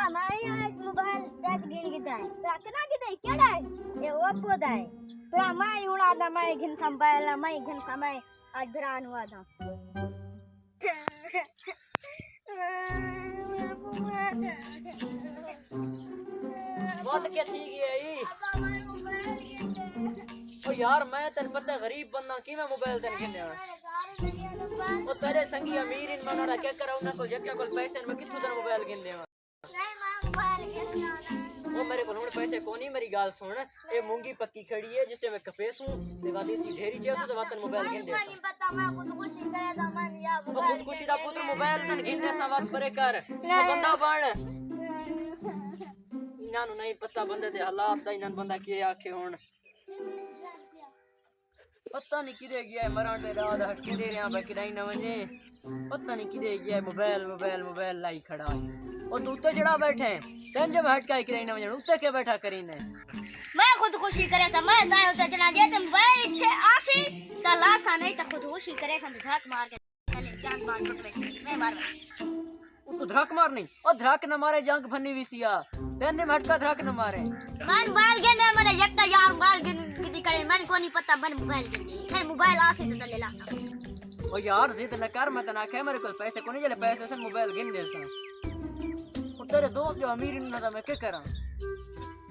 मैं आज mobile touch गिन गिदा है रखना गिदा केड़ा है ये ओप्पो दा है तो मैं उड़ा दा मैं घिन संभाल मैं घिन समय आज भरान हुआ था बहुत क्या थी गई ओ यार मैं तेरे पता गरीब बंदा की मैं मोबाइल तेन गिनने ओ तेरे संगी अमीर इन मनोरा क्या कराऊ ना को जक्का को पैसे मैं कितु तेरा मोबाइल गिनने नहीं मैं मोबाइल गिनना ओ मेरे को हुन पैसे कोनी मेरी गाल सुन ए मूंगी पक्की खड़ी है जिससे मैं कपेस हूं ते बात इतनी ढेरी चाहिए तो बात मोबाइल गिन दे नहीं पता मैं खुद खुशी करे तो मैं या ओ खुद खुशी दा पुत्र मोबाइल तन गिनने सा बात परे कर ओ बंदा बन इना नु नहीं पता बंदे दे हालात दा इना बंदा के आखे हुन पता नहीं किधे गया है मराठे रात हट के दे रहे हैं बाकी नहीं न वने पता नहीं किधे गया है मोबाइल लाई खड़ा है और तू तो चढ़ा बैठे तन जब हट का करे न वने उत्ते के बैठा करीने मैं खुद खुशी करे तो मैं जाए उते चला गया तुम भाई इथे आसी तो लासा नहीं तो खुद खुशी करे खंड धक मार के चले जान मार पकड़े मैं मार उसको धड़क मार नहीं और धड़क न मारे जंग फन्नी विसिया तेने हटका धड़क न मारे मन बाल के ने मैंने एकटा यार बाल के किती करे मन को नहीं पता बन मोबाइल के है मोबाइल आसी तो चले ला ओ यार जिद न कर मत ना खे मेरे को पैसे को नहीं जले पैसे से मोबाइल गिन दे सा तेरे दोस्त जो अमीर न था मैं क्या करा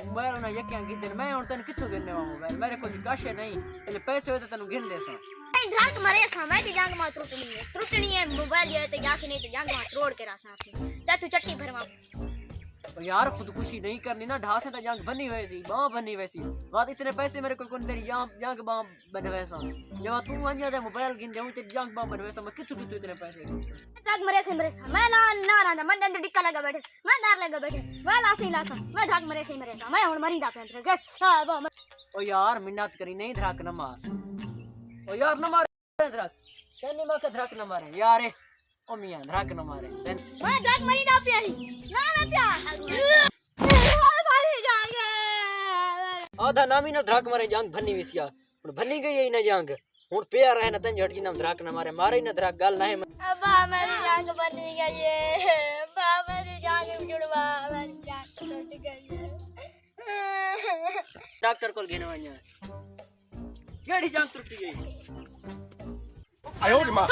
मोबाइल ना यक्या गिन मैं और तन किथु गिनने वा मोबाइल मेरे को काश नहीं पहले पैसे हो तो तनु गिन ले सा ड्रग मरे समय की जंग में त्रुटनी है मोबाइल ये तो जाके नहीं तो जंग में तोड़ के रहा साथ में तू चट्टी भरवा तो यार खुदकुशी नहीं करनी ना ढासे तो जंग बनी वैसी बां बनी वैसी बात इतने पैसे मेरे को कौन तेरी जंग बां बन वैसा जब तू अन्य दे मोबाइल गिन जाऊं तेरी जंग बां बन वैसा मैं कितु इतने पैसे ड्रग मरे से मैं ना मन अंदर डिक्का लगा बैठे मैं दार लगा बैठे मैं लासी लासा मैं ड्रग मरे से मैं हुन मरी जाते अंदर के ओ यार मिन्नत करी नहीं धड़क न मार ओ यार न मार धड़क कहने मैं का धड़क न मारे यार ओ मियां धड़क न मारे मैं ड्रग मरी ना प्यारी ना प्यार मारी जाएंगे आधा नामी न धड़क मारे जंग भन्नी विसिया पण भन्नी गई है न जंग हुन पेया रहे न तन झटकी नाम धड़क न मारे मारे न धड़क गल नहीं अबा मेरी जंग बनी गई है बा मेरी जंग जुड़वा मेरी जंग टूट गई है डॉक्टर को घेने वाया केड़ी जंग टूट गई आयो रे मां